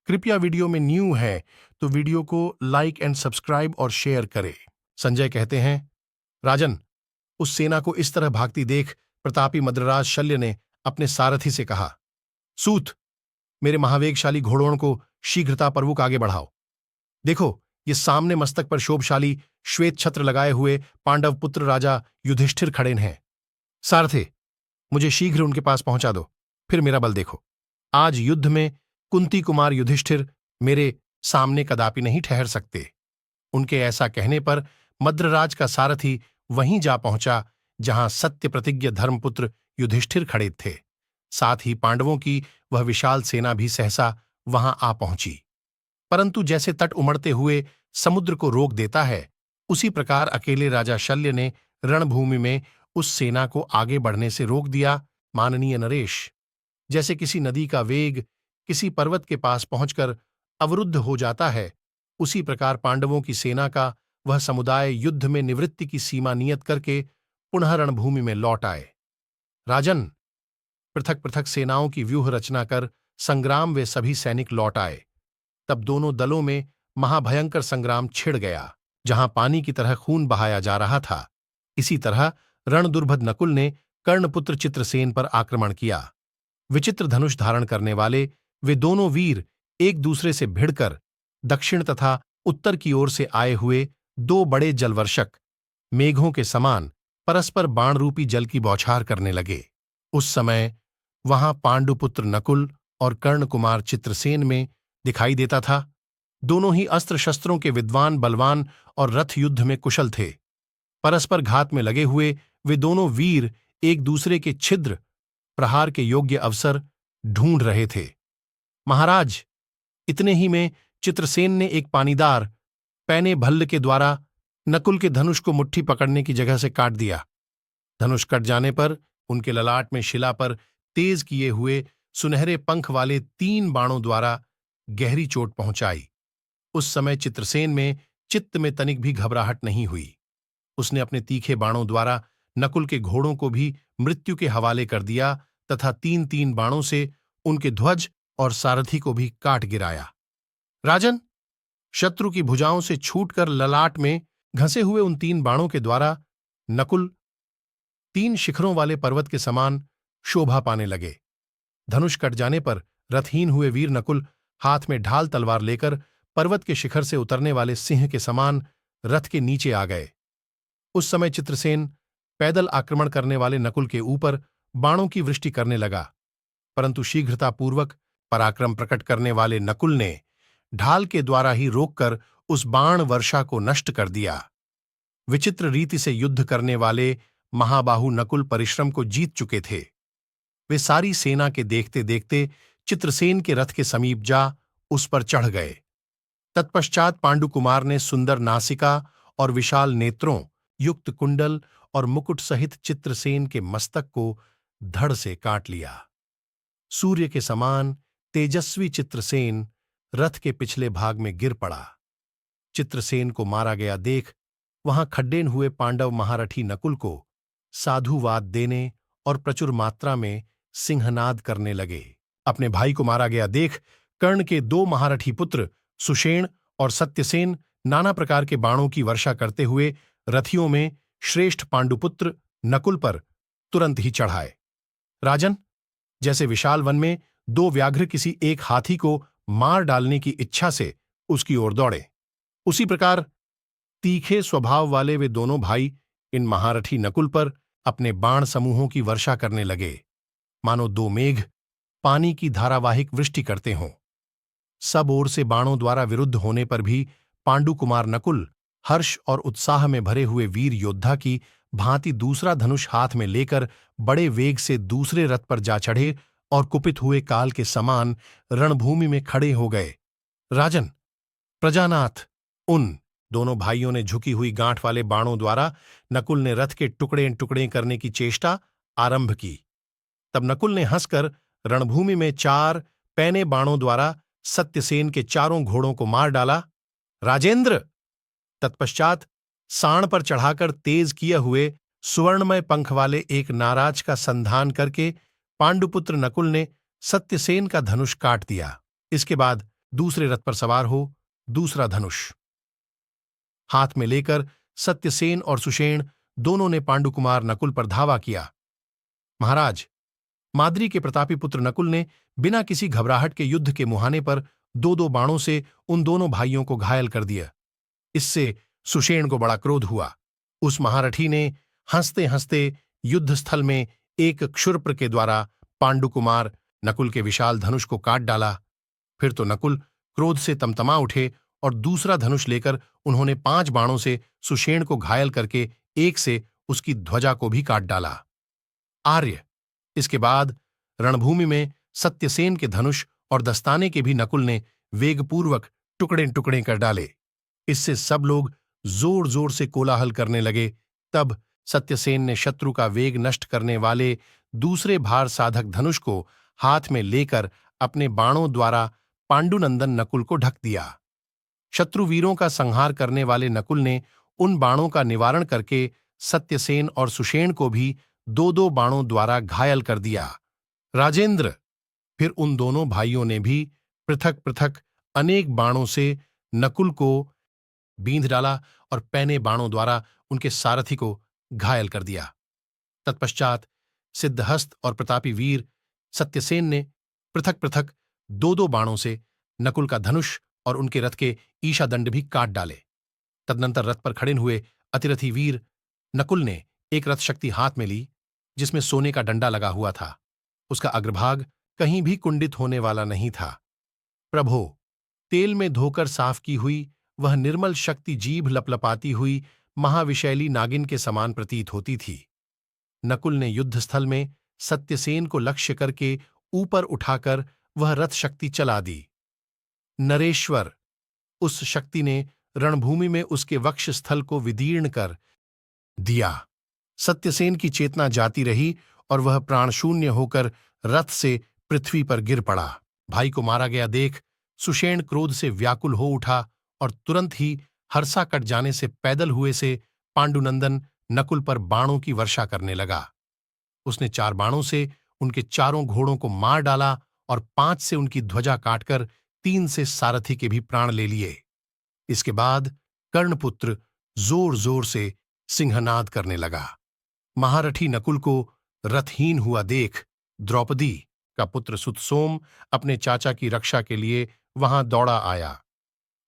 कृपया वीडियो में न्यू है तो वीडियो को लाइक एंड सब्सक्राइब और शेयर करें। संजय कहते हैं, राजन, उस सेना को इस तरह भागती देख प्रतापी मद्रराज शल्य ने अपने सारथी से कहा, सूत, मेरे महावेगशाली घोड़ों को शीघ्रतापूर्वक आगे बढ़ाओ। देखो, ये सामने मस्तक पर शोभशाली श्वेत छत्र लगाए हुए पांडव पुत्र राजा युधिष्ठिर खड़े हैं। सारथे, मुझे शीघ्र उनके पास पहुंचा दो, फिर मेरा बल देखो। आज युद्ध में कुंती कुमार युधिष्ठिर मेरे सामने कदापि नहीं ठहर सकते। उनके ऐसा कहने पर मद्रराज का सारथी वहीं जा पहुंचा जहां सत्य प्रतिज्ञ धर्मपुत्र युधिष्ठिर खड़े थे। साथ ही पांडवों की वह विशाल सेना भी सहसा वहां आ पहुंची। परंतु जैसे तट उमड़ते हुए समुद्र को रोक देता है, उसी प्रकार अकेले राजा शल्य ने रणभूमि में उस सेना को आगे बढ़ने से रोक दिया। माननीय नरेश, जैसे किसी नदी का वेग किसी पर्वत के पास पहुंचकर अवरुद्ध हो जाता है, उसी प्रकार पांडवों की सेना का वह समुदाय युद्ध में निवृत्ति की सीमा नियत करके पुनः रणभूमि में लौट आए। राजन, पृथक पृथक सेनाओं की व्यूह रचना कर संग्राम वे सभी सैनिक लौट आए। तब दोनों दलों में महाभयंकर संग्राम छिड़ गया। जहां पानी की तरह खून बहाया जा रहा था, इसी तरह रणदुर्भद नकुल ने कर्णपुत्र चित्रसेन पर आक्रमण किया। विचित्र धनुष धारण करने वाले वे दोनों वीर एक दूसरे से भिड़कर दक्षिण तथा उत्तर की ओर से आए हुए दो बड़े जलवर्षक मेघों के समान परस्पर बाणरूपी जल की बौछार करने लगे। उस समय वहां पांडुपुत्र नकुल और कर्णकुमार चित्रसेन में दिखाई देता था। दोनों ही अस्त्र शस्त्रों के विद्वान, बलवान और रथ युद्ध में कुशल थे। परस्पर घात में लगे हुए वे दोनों वीर एक दूसरे के छिद्र प्रहार के योग्य अवसर ढूंढ रहे थे। महाराज, इतने ही में चित्रसेन ने एक पानीदार पैने भल्ल के द्वारा नकुल के धनुष को मुट्ठी पकड़ने की जगह से काट दिया। धनुष कट जाने पर उनके ललाट में शिला पर तेज किए हुए सुनहरे पंख वाले 3 बाणों द्वारा गहरी चोट पहुंचाई। उस समय चित्रसेन में चित्त में तनिक भी घबराहट नहीं हुई। उसने अपने तीखे बाणों द्वारा नकुल के घोड़ों को भी मृत्यु के हवाले कर दिया तथा 3-3 बाणों से उनके ध्वज और सारथी को भी काट गिराया। राजन, शत्रु की भुजाओं से छूटकर ललाट में घसे हुए उन 3 बाणों के द्वारा नकुल 3 शिखरों वाले पर्वत के समान शोभा पाने लगे। धनुष कट जाने पर रथहीन हुए वीर नकुल हाथ में ढाल तलवार लेकर पर्वत के शिखर से उतरने वाले सिंह के समान रथ के नीचे आ गए। उस समय चित्रसेन पैदल आक्रमण करने वाले नकुल के ऊपर बाणों की वृष्टि करने लगा, परंतु शीघ्रतापूर्वक पराक्रम प्रकट करने वाले नकुल ने ढाल के द्वारा ही रोककर उस बाण वर्षा को नष्ट कर दिया। विचित्र रीति से युद्ध करने वाले महाबाहु नकुल परिश्रम को जीत चुके थे। वे सारी सेना के देखते देखते चित्रसेन के रथ के समीप जा उस पर चढ़ गए। तत्पश्चात पांडुकुमार ने सुंदर नासिका और विशाल नेत्रों युक्त कुंडल और मुकुट सहित चित्रसेन के मस्तक को धड़ से काट लिया। सूर्य के समान तेजस्वी चित्रसेन रथ के पिछले भाग में गिर पड़ा। चित्रसेन को मारा गया देख वहां खड्डेन हुए पांडव महारथी नकुल को साधुवाद देने और प्रचुर मात्रा में सिंहनाद करने लगे। अपने भाई को मारा गया देख कर्ण के 2 महारथी पुत्र सुषेण और सत्यसेन नाना प्रकार के बाणों की वर्षा करते हुए रथियों में श्रेष्ठ पांडुपुत्र नकुल पर तुरंत ही चढ़ाए। राजन, जैसे विशाल वन में 2 व्याघ्र किसी एक हाथी को मार डालने की इच्छा से उसकी ओर दौड़े, उसी प्रकार तीखे स्वभाव वाले वे दोनों भाई इन महारथी नकुल पर अपने बाण समूहों की वर्षा करने लगे, मानो 2 मेघ पानी की धारावाहिक वृष्टि करते हों। सब ओर से बाणों द्वारा विरुद्ध होने पर भी पांडुकुमार नकुल हर्ष और उत्साह में भरे हुए वीर योद्धा की भांति दूसरा धनुष हाथ में लेकर बड़े वेग से दूसरे रथ पर जा चढ़े और कुपित हुए काल के समान रणभूमि में खड़े हो गए। राजन, प्रजानाथ, उन दोनों भाइयों ने झुकी हुई गांठ वाले बाणों द्वारा नकुल ने रथ के टुकड़े टुकड़े करने की चेष्टा आरंभ की। तब नकुल ने हंसकर रणभूमि में 4 पैने बाणों द्वारा सत्यसेन के 4 घोड़ों को मार डाला। राजेंद्र, तत्पश्चात साण पर चढ़ाकर तेज किए हुए सुवर्णमय पंख वाले एक नाराज का संधान करके पांडुपुत्र नकुल ने सत्यसेन का धनुष काट दिया। इसके बाद दूसरे रथ पर सवार हो दूसरा धनुष हाथ में लेकर सत्यसेन और सुषेण दोनों ने पांडुकुमार नकुल पर धावा किया। महाराज, माद्री के प्रतापी पुत्र नकुल ने बिना किसी घबराहट के युद्ध के मुहाने पर दो दो बाणों से उन दोनों भाइयों को घायल कर दिया। इससे सुषेण को बड़ा क्रोध हुआ। उस महारथी ने हंसते हंसते युद्ध स्थल में एक क्षुरप्र के द्वारा पांडुकुमार नकुल के विशाल धनुष को काट डाला। फिर तो नकुल क्रोध से तमतमा उठे और दूसरा धनुष लेकर उन्होंने 5 बाणों से सुषेण को घायल करके एक से उसकी ध्वजा को भी काट डाला। आर्य, इसके बाद रणभूमि में सत्यसेन के धनुष और दस्ताने के भी नकुल ने वेगपूर्वक टुकड़े टुकड़े कर डाले। इससे सब लोग जोर जोर से कोलाहल करने लगे। तब सत्यसेन ने शत्रु का वेग नष्ट करने वाले दूसरे भार साधक धनुष को हाथ में लेकर अपने बाणों द्वारा पांडुनंदन नकुल को ढक दिया। शत्रु वीरों का संहार करने वाले नकुल ने उन बाणों का निवारण करके सत्यसेन और सुषेण को भी 2-2 बाणों द्वारा घायल कर दिया। राजेंद्र, फिर उन दोनों भाइयों ने भी पृथक पृथक अनेक बाणों से नकुल को बींध डाला और पैने बाणों द्वारा उनके सारथी को घायल कर दिया। तत्पश्चात सिद्धहस्त और प्रतापी वीर सत्यसेन ने पृथक पृथक 2-2 बाणों से नकुल का धनुष और उनके रथ के ईशादंड भी काट डाले। तदनंतर रथ पर खड़े हुए अतिरथी वीर नकुल ने एक रथ शक्ति हाथ में ली जिसमें सोने का डंडा लगा हुआ था। उसका अग्रभाग कहीं भी कुंडित होने वाला नहीं था। प्रभो, तेल में धोकर साफ की हुई वह निर्मल शक्ति जीभ लपलपाती हुई महाविशैली नागिन के समान प्रतीत होती थी। नकुल ने युद्धस्थल में सत्यसेन को लक्ष्य करके ऊपर उठाकर वह रथ शक्ति चला दी। नरेश्वर, उस शक्ति ने रणभूमि में उसके वक्षस्थल को विदीर्ण कर दिया। सत्यसेन की चेतना जाती रही और वह प्राणशून्य होकर रथ से पृथ्वी पर गिर पड़ा। भाई को मारा गया देख सुषेण क्रोध से व्याकुल हो उठा और तुरंत ही हर्षा कट जाने से पैदल हुए से पांडुनंदन नकुल पर बाणों की वर्षा करने लगा। उसने 4 बाणों से उनके चारों घोड़ों को मार डाला और 5 से उनकी ध्वजा काटकर 3 से सारथी के भी प्राण ले लिए। इसके बाद कर्णपुत्र जोर जोर से सिंहनाद करने लगा। महारथी नकुल को रथहीन हुआ देख द्रौपदी का पुत्र सुतसोम अपने चाचा की रक्षा के लिए वहां दौड़ा आया।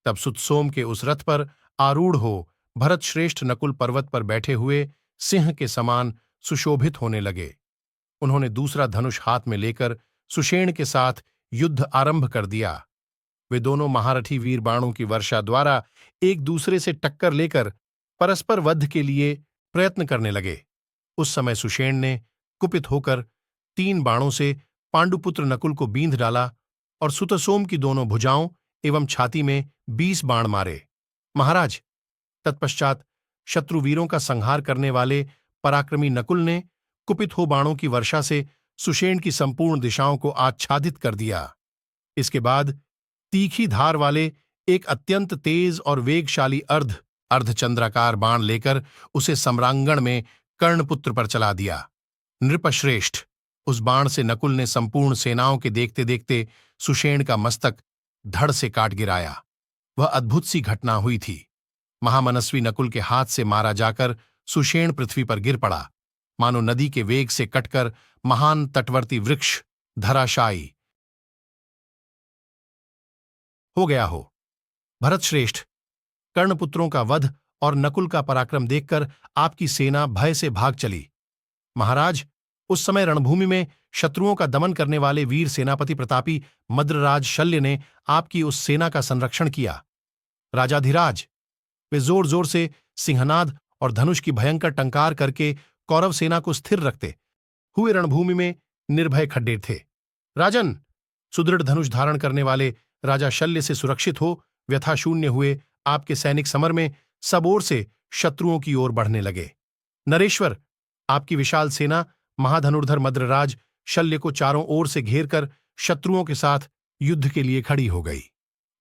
तब सुतसोम के उस रथ पर आरूढ़ हो भरत श्रेष्ठ नकुल पर्वत पर बैठे हुए सिंह के समान सुशोभित होने लगे। उन्होंने दूसरा धनुष हाथ में लेकर सुषेण के साथ युद्ध आरंभ कर दिया। वे दोनों महारथी वीर बाणों की वर्षा द्वारा एक दूसरे से टक्कर लेकर परस्पर वध के लिए प्रयत्न करने लगे। उस समय सुषेण ने कुपित होकर 3 बाणों से पांडुपुत्र नकुल को बींध डाला और सुतसोम की दोनों भुजाओं एवं छाती में 20 बाण मारे। महाराज, तत्पश्चात शत्रुवीरों का संहार करने वाले पराक्रमी नकुल ने कुपित हो बाणों की वर्षा से सुषेण की संपूर्ण दिशाओं को आच्छादित कर दिया। इसके बाद तीखी धार वाले एक अत्यंत तेज और वेगशाली अर्धचंद्राकार बाण लेकर उसे सम्रांगण में कर्णपुत्र पर चला दिया। नृपश्रेष्ठ, उस बाण से नकुल ने संपूर्ण सेनाओं के देखते देखते सुषेण का मस्तक धड़ से काट गिराया। वह अद्भुत सी घटना हुई थी। महामनस्वी नकुल के हाथ से मारा जाकर सुषेण पृथ्वी पर गिर पड़ा, मानो नदी के वेग से कटकर महान तटवर्ती वृक्ष धराशायी हो गया हो। भरतश्रेष्ठ, कर्णपुत्रों का वध और नकुल का पराक्रम देखकर आपकी सेना भय से भाग चली। महाराज, उस समय रणभूमि में शत्रुओं का दमन करने वाले वीर सेनापति प्रतापी मद्रराज शल्य ने आपकी उस सेना का संरक्षण किया। राजाधिराज, वे जोर जोर से सिंहनाद और धनुष की भयंकर टंकार करके कौरव सेना को स्थिर रखते हुए रणभूमि में निर्भय खड़े थे। राजन, सुदृढ़ धनुष धारण करने वाले राजा शल्य से सुरक्षित हो व्यथाशून्य हुए आपके सैनिक समर में सब ओर से शत्रुओं की ओर बढ़ने लगे। नरेश्वर, आपकी विशाल सेना महाधनुर्धर मद्रराज शल्य को चारों ओर से घेर कर शत्रुओं के साथ युद्ध के लिए खड़ी हो गई।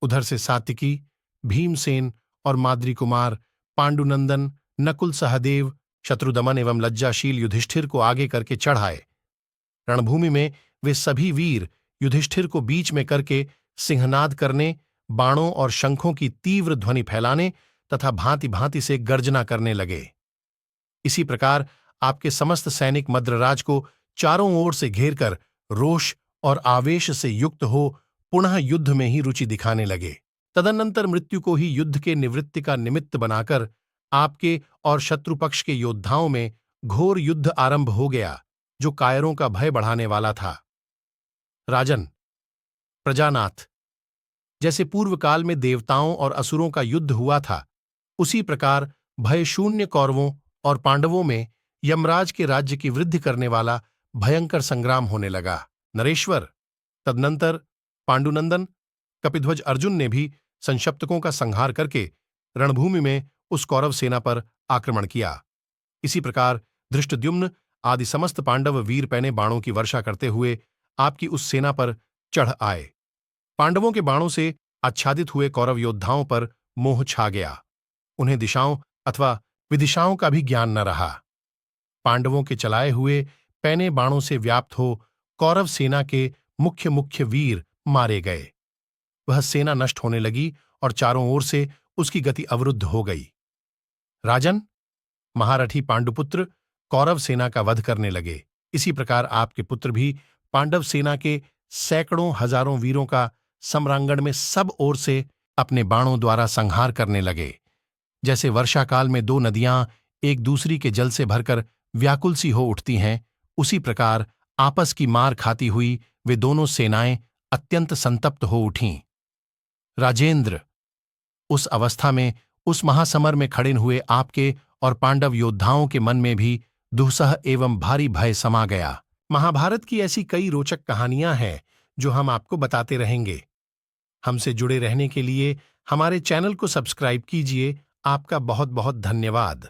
उधर से सात्विकी, भीमसेन और माद्री कुमार, पांडुनंदन, नकुल सहदेव, शत्रुदमन एवं लज्जाशील युधिष्ठिर को आगे करके चढ़ाए। रणभूमि में वे सभी वीर युधिष्ठिर को बीच में करके सिंहनाद करने, बाणों और शंखों की तीव्र ध्वनि फैलाने तथा भांति भांति से गर्जना करने लगे। इसी प्रकार आपके समस्त सैनिक मद्रराज को चारों ओर से घेरकर रोष और आवेश से युक्त हो पुनः युद्ध में ही रुचि दिखाने लगे। तदनंतर मृत्यु को ही युद्ध के निवृत्ति का निमित्त बनाकर आपके और शत्रु पक्ष के योद्धाओं में घोर युद्ध आरंभ हो गया, जो कायरों का भय बढ़ाने वाला था। राजन, प्रजानाथ, जैसे पूर्व काल में देवताओं और असुरों का युद्ध हुआ था, उसी प्रकार भयशून्य कौरवों और पांडवों में यमराज के राज्य की वृद्धि करने वाला भयंकर संग्राम होने लगा। नरेश्वर, तदनंतर पांडुनंदन कपिध्वज अर्जुन ने भी संशप्तकों का संहार करके रणभूमि में उस कौरव सेना पर आक्रमण किया। इसी प्रकार धृष्टद्युम्न आदि समस्त पांडव वीर पैने बाणों की वर्षा करते हुए आपकी उस सेना पर चढ़ आए। पांडवों के बाणों से आच्छादित हुए कौरव योद्धाओं पर मोह छा गया। उन्हें दिशाओं अथवा विदिशाओं का भी ज्ञान न रहा। पांडवों के चलाए हुए पैने बाणों से व्याप्त हो कौरव सेना के मुख्य मुख्य वीर मारे गए। वह सेना नष्ट होने लगी और चारों ओर से उसकी गति अवरुद्ध हो गई। राजन, महारथी पांडुपुत्र कौरव सेना का वध करने लगे। इसी प्रकार आपके पुत्र भी पांडव सेना के सैकड़ों हजारों वीरों का सम्रांगण में सब ओर से अपने बाणों द्वारा संहार करने लगे। जैसे वर्षा काल में दो नदियां एक दूसरी के जल से भरकर व्याकुल सी हो उठती हैं, उसी प्रकार आपस की मार खाती हुई वे दोनों सेनाएं अत्यंत संतप्त हो उठीं। राजेंद्र, उस अवस्था में उस महासमर में खड़े हुए आपके और पांडव योद्धाओं के मन में भी दुस्सह एवं भारी भय समा गया। महाभारत की ऐसी कई रोचक कहानियां हैं जो हम आपको बताते रहेंगे। हमसे जुड़े रहने के लिए हमारे चैनल को सब्सक्राइब कीजिए। आपका बहुत बहुत धन्यवाद।